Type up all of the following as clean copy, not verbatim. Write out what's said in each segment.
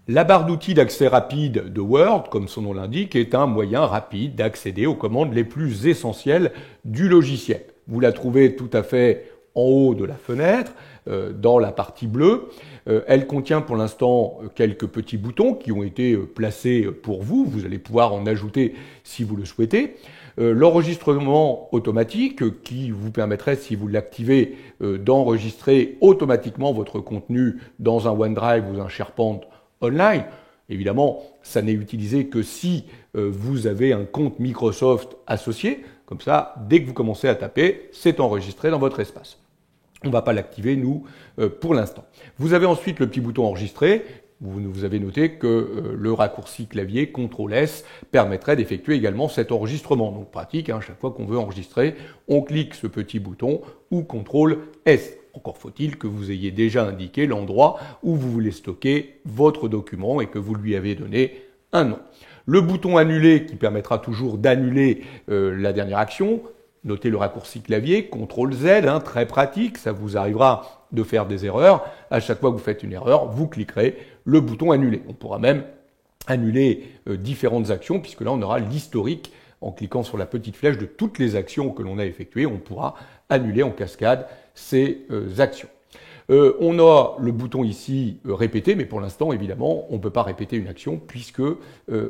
La barre d'outils d'accès rapide de Word, comme son nom l'indique, est un moyen rapide d'accéder aux commandes les plus essentielles du logiciel. Vous la trouvez tout à fait en haut de la fenêtre, dans la partie bleue. Elle contient pour l'instant quelques petits boutons qui ont été placés pour vous. Vous allez pouvoir en ajouter si vous le souhaitez. L'enregistrement automatique qui vous permettrait, si vous l'activez, d'enregistrer automatiquement votre contenu dans un OneDrive ou un SharePoint online. Évidemment, ça n'est utilisé que si vous avez un compte Microsoft associé. Comme ça, dès que vous commencez à taper, c'est enregistré dans votre espace. On ne va pas l'activer, nous, pour l'instant. Vous avez ensuite le petit bouton enregistrer. Vous avez noté que le raccourci clavier CTRL-S permettrait d'effectuer également cet enregistrement. Donc pratique, hein, chaque fois qu'on veut enregistrer, on clique ce petit bouton ou CTRL-S. Encore faut-il que vous ayez déjà indiqué l'endroit où vous voulez stocker votre document et que vous lui avez donné un nom. Le bouton annuler qui permettra toujours d'annuler la dernière action. Notez le raccourci clavier, CTRL-Z, hein, très pratique, ça vous arrivera de faire des erreurs. À chaque fois que vous faites une erreur, vous cliquerez le bouton annuler. On pourra même annuler différentes actions, puisque là on aura l'historique. En cliquant sur la petite flèche de toutes les actions que l'on a effectuées, on pourra annuler en cascade ces actions. On a le bouton ici répéter, mais pour l'instant, évidemment, on ne peut pas répéter une action puisque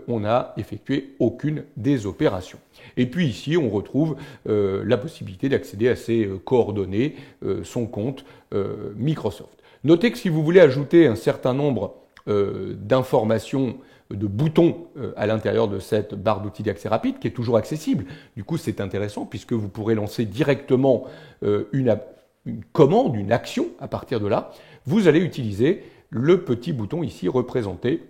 on n'a effectué aucune des opérations. Et puis ici, on retrouve la possibilité d'accéder à ses coordonnées, son compte Microsoft. Notez que si vous voulez ajouter un certain nombre d'informations, de boutons à l'intérieur de cette barre d'outils d'accès rapide, qui est toujours accessible. Du coup, c'est intéressant puisque vous pourrez lancer directement une commande, une action à partir de là. Vous allez utiliser le petit bouton ici représenté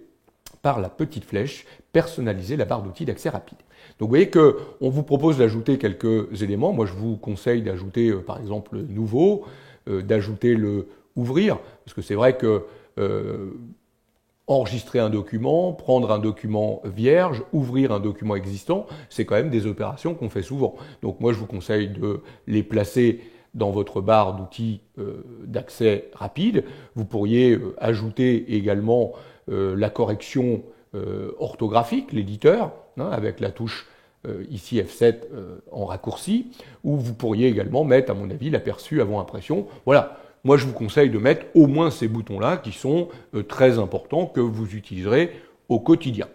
par la petite flèche personnaliser la barre d'outils d'accès rapide. Donc vous voyez qu'on vous propose d'ajouter quelques éléments. Moi, je vous conseille d'ajouter par exemple nouveau, d'ajouter le ouvrir, parce que c'est vrai que enregistrer un document, prendre un document vierge, ouvrir un document existant, c'est quand même des opérations qu'on fait souvent. Donc moi, je vous conseille de les placer dans votre barre d'outils d'accès rapide. Vous pourriez ajouter également la correction orthographique, l'éditeur, hein, avec la touche ici F7 en raccourci, ou vous pourriez également mettre, à mon avis, l'aperçu avant impression. Voilà. Moi, je vous conseille de mettre au moins ces boutons-là qui sont très importants, que vous utiliserez au quotidien.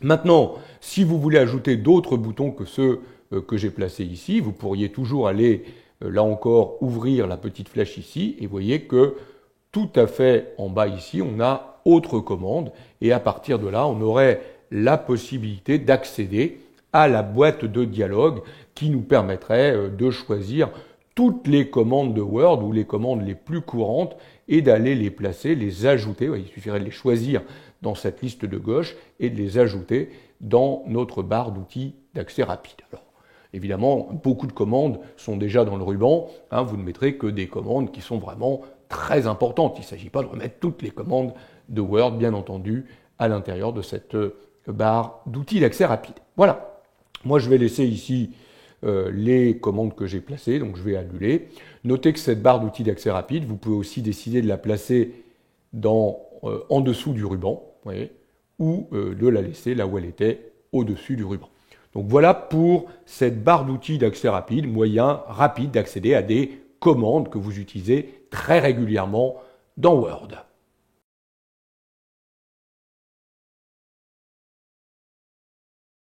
Maintenant, si vous voulez ajouter d'autres boutons que ceux que j'ai placés ici, vous pourriez toujours aller, là encore, ouvrir la petite flèche ici, et vous voyez que tout à fait en bas ici, on a autre commande, et à partir de là, on aurait la possibilité d'accéder à la boîte de dialogue qui nous permettrait de choisir toutes les commandes de Word ou les commandes les plus courantes et d'aller les placer, les ajouter. Il suffirait de les choisir dans cette liste de gauche et de les ajouter dans notre barre d'outils d'accès rapide. Alors, évidemment, beaucoup de commandes sont déjà dans le ruban. Hein, vous ne mettrez que des commandes qui sont vraiment très importantes. Il ne s'agit pas de remettre toutes les commandes de Word, bien entendu, à l'intérieur de cette barre d'outils d'accès rapide. Voilà. Moi, je vais laisser ici les commandes que j'ai placées, donc je vais annuler. Notez que cette barre d'outils d'accès rapide, vous pouvez aussi décider de la placer en dessous du ruban, vous voyez, ou de la laisser là où elle était, au-dessus du ruban. Donc voilà pour cette barre d'outils d'accès rapide, moyen rapide d'accéder à des commandes que vous utilisez très régulièrement dans Word.